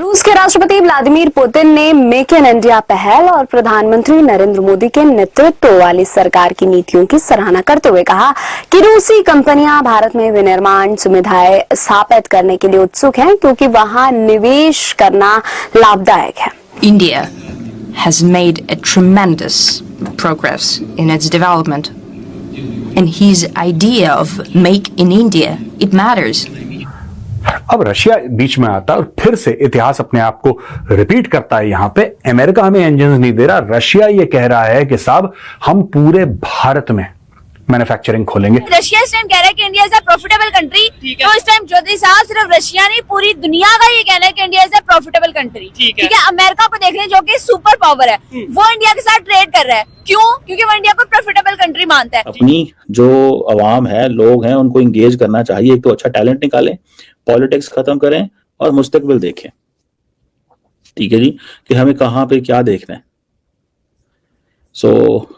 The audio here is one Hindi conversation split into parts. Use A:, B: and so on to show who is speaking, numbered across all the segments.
A: रूस के राष्ट्रपति व्लादिमीर पुतिन ने मेक इन इंडिया पहल और प्रधानमंत्री नरेंद्र मोदी के नेतृत्व वाली सरकार की नीतियों की सराहना करते हुए कहा कि रूसी कंपनियां भारत में विनिर्माण सुविधाएं स्थापित करने के लिए उत्सुक हैं क्योंकि वहां निवेश करना लाभदायक है।
B: India has made a tremendous progress in its development, and his idea of make in India, it matters.
C: अब रशिया बीच में आता है और फिर से इतिहास अपने आप को रिपीट करता है। यहां पे अमेरिका हमें इंजन नहीं दे रहा, रशिया ये कह रहा है कि साहब हम पूरे भारत में मैन्युफैक्चरिंग खोलेंगे।
D: रशिया इस टाइम कह रहा है कि India is a profitable country, तो इस टाइम चौधरी साहब सिर्फ रशिया नहीं पूरी दुनिया का ये कहना है कि India is a profitable country. ठीक है, अमेरिका को देख रहे हैं जो कि सुपर पावर है, वो इंडिया के साथ ट्रेड कर रहा है। क्यों? क्योंकि वो इंडिया को प्रॉफिटेबल कंट्री मानता है।
E: अपनी जो अवाम है, लोग हैं, उनको इंगेज करना चाहिए। एक तो अच्छा टैलेंट निकालें, पॉलिटिक्स खत्म करें और मुस्तकबिल देखें। ठीक है जी, कि हमें कहाँ पे क्या देखना है। So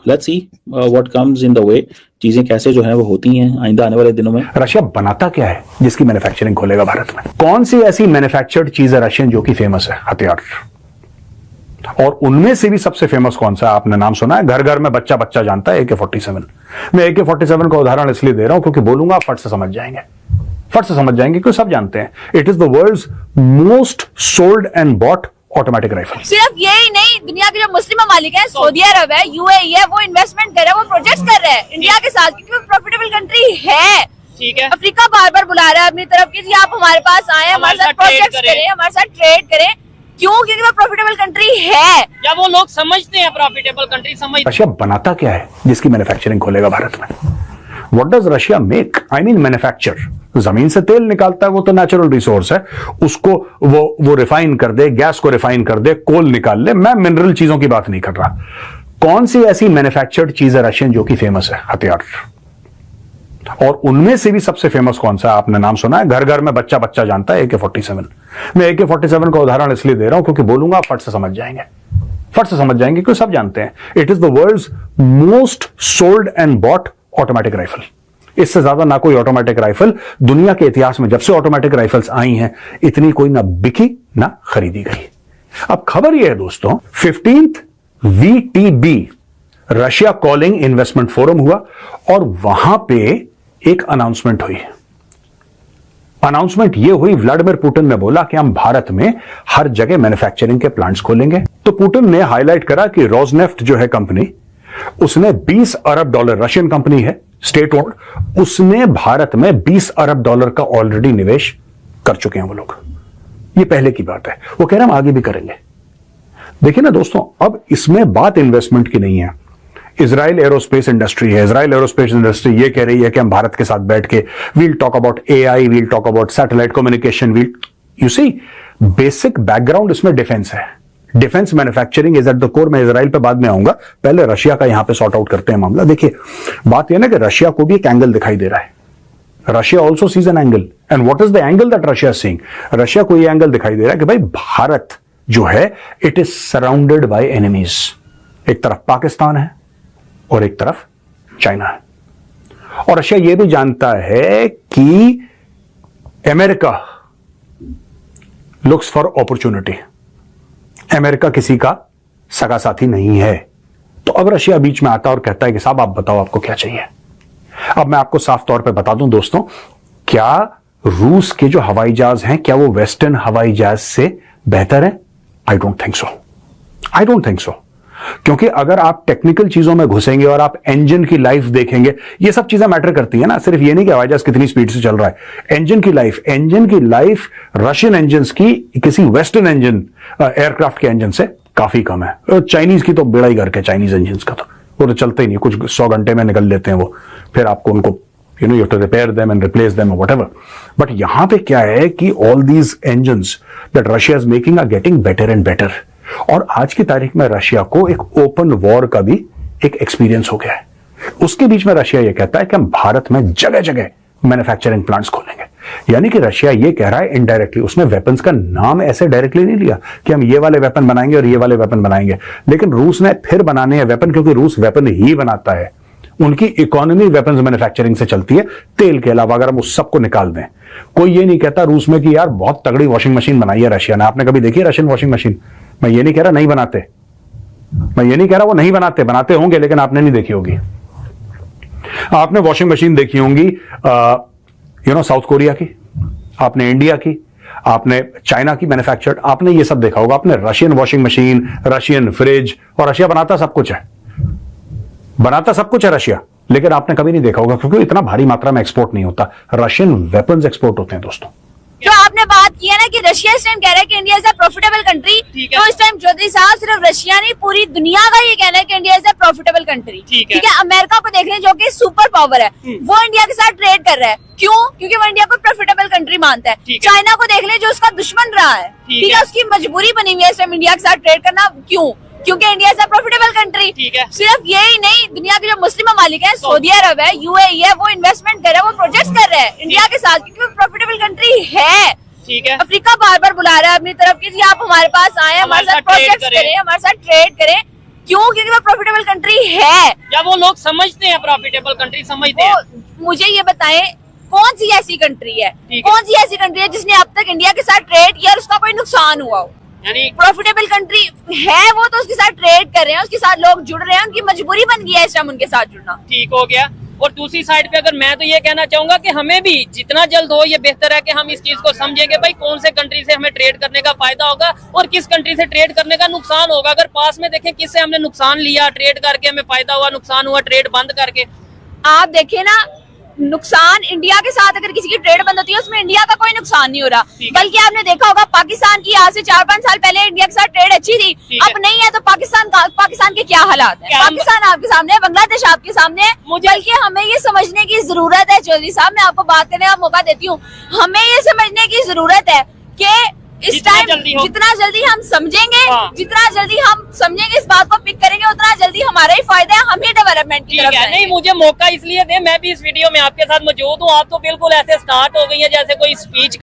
E: let's see what comes in the way, चीजें कैसे जो है वो होती हैं आइंदा आने वाले दिनों में।
C: रशिया बनाता क्या है जिसकी मैन्युफैक्चरिंग खोलेगा भारत में? कौन सी ऐसी मैन्युफैक्चर्ड चीज है रशियन जो कि फेमस है? हथियार। और उनमें से भी सबसे फेमस कौन सा? आपने नाम सुना है, घर घर में बच्चा बच्चा जानता है, AK-47। मैं AK-47 का उदाहरण इसलिए दे रहा हूं क्योंकि बोलूंगा फट से समझ जाएंगे, फट से समझ जाएंगे क्योंकि सब जानते हैं it is the world's most sold and bought automatic rifle.
D: सिर्फ यही नहीं, दुनिया के जो मुस्लिम ममालिक है, सऊदी अरब है, UAE है, वो इन्वेस्टमेंट कर रहे हैं, वो प्रोजेक्ट्स कर रहे हैं इंडिया के साथ क्योंकि वो प्रॉफिटेबल कंट्री है। ठीक है, अफ्रीका बार बार बुला रहा है अपनी तरफ कि जी आप हमारे पास आए, हमारे साथ प्रोजेक्ट्स करें, हमारे साथ ट्रेड करें। क्यों? क्योंकि वो प्रॉफिटेबल कंट्री है, या वो लोग समझते हैं प्रॉफिटेबल कंट्री समझ।
C: रशिया बनाता क्या है जिसकी मैन्युफैक्चरिंग खोलेगा भारत में? What does Russia make? I mean manufacture. जमीन से तेल निकालता है, वो तो नेचुरल रिसोर्स है, उसको वो रिफाइन कर दे, गैस को रिफाइन कर दे, कोल निकाल ले। मैं मिनरल चीजों की बात नहीं कर रहा। कौन सी ऐसी मैन्युफैक्चर्ड चीज है रशियन जो कि फेमस है? हथियार। और उनमें से भी सबसे फेमस कौन सा? आपने नाम सुना है, घर घर में बच्चा बच्चा जानता है, AK-47। मैं AK-47 का उदाहरण इसलिए दे रहा हूं क्योंकि बोलूंगा फट से समझ जाएंगे, फट से समझ जाएंगे क्योंकि सब जानते हैं it is the world's most sold and bought automatic rifle. इससे ज्यादा ना कोई ऑटोमेटिक राइफल दुनिया के इतिहास में, जब से ऑटोमेटिक राइफल्स आई हैं, इतनी कोई ना बिकी ना खरीदी गई। अब खबर यह है दोस्तों, 15th VTB Russia calling investment forum हुआ और वहां पे एक अनाउंसमेंट हुई। अनाउंसमेंट यह हुई, व्लादिमीर पुतिन ने बोला कि हम भारत में हर जगह मैन्युफैक्चरिंग के प्लांट्स खोलेंगे। तो पुतिन ने हाईलाइट करा कि रोजनेफ्ट जो है कंपनी, उसने $20 अरब, रशियन कंपनी है, स्टेट ओन्ड, उसने भारत में $20 अरब का ऑलरेडी निवेश कर चुके हैं वो लोग। ये पहले की बात है, वो कह रहे हैं हम आगे भी करेंगे। देखिए ना दोस्तों, अब इसमें बात इन्वेस्टमेंट की नहीं है। इजराइल एरोस्पेस इंडस्ट्री है, इजराइल एरोस्पेस इंडस्ट्री ये कह रही है कि हम भारत के साथ बैठ के we'll talk about AI, we'll talk about satellite communication, you see basic background इसमें डिफेंस है। Defence manufacturing is at the core. मैं इजराइल पे बाद में आऊंगा, पहले रशिया का यहां पे सॉर्ट आउट करते हैं मामला। देखिए बात यह ना कि रशिया को भी एक एंगल दिखाई दे रहा है। Russia also sees an angle, and what is the angle that Russia is seeing? Russia को यह एंगल दिखाई दे रहा है कि भाई भारत जो है it is surrounded by enemies. एक तरफ पाकिस्तान है और एक तरफ चाइना है। और रशिया यह भी जानता है कि America looks for opportunity. America किसी का सगा साथी नहीं है। तो अब रशिया बीच में आता और कहता है कि साहब आप बताओ आपको क्या चाहिए। अब मैं आपको साफ तौर पे बता दूं दोस्तों, क्या रूस के जो हवाई जहाज हैं क्या वो वेस्टर्न हवाई जहाज से बेहतर है? I don't think so, I don't think so. क्योंकि अगर आप टेक्निकल चीजों में घुसेंगे और आप इंजन की लाइफ देखेंगे, ये सब चीजें मैटर करती है ना। सिर्फ ये नहीं कि हवाई जहाज कितनी स्पीड से चल रहा है, इंजन की लाइफ रशियन इंजन की किसी वेस्टर्न इंजन एयरक्राफ्ट के इंजन से काफी कम है। चाइनीज की तो बेड़ा ही गर्क है, चाइनीज इंजन का तो वो तो चलते ही नहीं, कुछ 100 घंटे में निकल लेते हैं वो, फिर आपको उनको you have to repair them and replace them और व्हाटएवर। बट यहां पे क्या है कि all these engines that Russia is making are getting better and better. और आज की तारीख में रशिया को एक ओपन वॉर का भी एक एक्सपीरियंस हो गया है। उसके बीच में रशिया यह कहता है कि हम भारत में जगह जगह मैन्युफैक्चरिंग प्लांट्स खोलेंगे। यानी कि रशिया यह कह रहा है इनडायरेक्टली, उसने वेपन्स का नाम ऐसे डायरेक्टली नहीं लिया कि हम ये वाले वेपन बनाएंगे और ये वाले वेपन बनाएंगे, लेकिन रूस ने फिर बनाने हैं वेपन, क्योंकि रूस वेपन ही बनाता है। उनकी इकोनॉमी वेपन्स मैन्युफैक्चरिंग से चलती है, तेल के अलावा अगर हम उस सबको निकाल दें। कोई ये नहीं कहता रूस में कि यार बहुत तगड़ी वॉशिंग मशीन बनाई है रशिया ने। आपने कभी देखी है रशियन वॉशिंग मशीन? मैं ये नहीं कह रहा नहीं बनाते, मैं ये नहीं कह रहा वो नहीं बनाते, बनाते होंगे, लेकिन आपने नहीं देखी होगी। आपने वॉशिंग मशीन देखी होंगी साउथ कोरिया की, आपने इंडिया की, आपने चाइना की मैन्युफैक्चर्ड, आपने ये सब देखा होगा। आपने Russian washing machine, Russian fridge, और रशिया बनाता सब कुछ है, बनाता सब कुछ है रशिया, लेकिन आपने कभी नहीं देखा होगा क्योंकि इतना भारी मात्रा में एक्सपोर्ट नहीं होता। रशियन वेपन्स एक्सपोर्ट होते हैं दोस्तों।
D: जो आपने बात की है ना कि रशिया इस टाइम कह रहा है कि India is a profitable country, तो इस टाइम चौधरी साहब सिर्फ रशिया नहीं पूरी दुनिया का ये कहना है कि India is a profitable country. ठीक है, अमेरिका को देख लें जो कि सुपर पावर है, वो इंडिया के साथ ट्रेड कर रहा है। क्यों? क्योंकि वो इंडिया को प्रॉफिटेबल कंट्री मानता है। चाइना को देख लें जो उसका दुश्मन रहा है, ठीक है, उसकी मजबूरी बनी हुई है इस टाइम इंडिया के साथ ट्रेड करना। क्यों? क्योंकि India is a profitable country. सिर्फ यही नहीं, दुनिया के जो मुस्लिम ममालिक है, सऊदी अरब है, यूएई है, वो इन्वेस्टमेंट कर रहे हैं, वो प्रोजेक्ट्स कर रहे हैं इंडिया के साथ, क्योंकि वो प्रॉफिटेबल कंट्री है। ठीक है, अफ्रीका बार बार बुला रहा है अपनी तरफ की, जी आप हमारे पास आए, हमारे साथ प्रोजेक्ट्स करें, हमारे साथ ट्रेड करें। क्यों? क्योंकि वो प्रॉफिटेबल कंट्री है।
F: क्या वो लोग समझते हैं प्रॉफिटेबल कंट्री समझते हैं?
D: मुझे ये बताएं कौन सी ऐसी कंट्री है, कौन सी ऐसी कंट्री है जिसने अब तक इंडिया के साथ ट्रेड किया और उसका कोई नुकसान हुआ हो?
F: यानी
D: प्रॉफिटेबल कंट्री है वो, तो उसके साथ ट्रेड कर रहे हैं, उसके साथ लोग जुड़ रहे हैं, उनकी मजबूरी बन गई है इस टाइम उनके साथ जुड़ना।
F: ठीक हो गया। और दूसरी साइड पे अगर मैं तो ये कहना चाहूंगा कि हमें भी जितना जल्द हो ये बेहतर है कि हम इस चीज को समझेंगे भाई कौन से कंट्री से हमें ट्रेड करने का फायदा होगा और किस कंट्री से ट्रेड करने का नुकसान होगा। अगर पास में देखें किससे हमने नुकसान लिया, ट्रेड करके हमें फायदा हुआ, नुकसान हुआ ट्रेड बंद करके।
D: आप देखें ना, नुकसान इंडिया के साथ अगर किसी की ट्रेड बंद होती है उसमें इंडिया का कोई नुकसान नहीं हो रहा, बल्कि आपने देखा होगा पाकिस्तान की आज से 4-5 साल पहले इंडिया के साथ ट्रेड अच्छी थी, अब नहीं है। तो पाकिस्तान के क्या हालात है? पाकिस्तान आपके सामने है, बांग्लादेश आपके सामने है। बल्कि हमें ये समझने की जरूरत है, चौधरी साहब मैं आपको बात करने का मौका देती हूँ, हमें ये समझने की जरूरत है कि इस टाइम जितना जल्दी हम समझेंगे, जितना जल्दी हम समझेंगे, इस बात को पिक करेंगे, उतना जल्दी हमारा ही फायदा है, हम ही डेवलपमेंट की तरफ जाएंगे।
F: नहीं, मुझे मौका इसलिए दे, मैं भी इस वीडियो में आपके साथ मौजूद हूँ। आप तो बिल्कुल ऐसे स्टार्ट हो गई है जैसे कोई स्पीच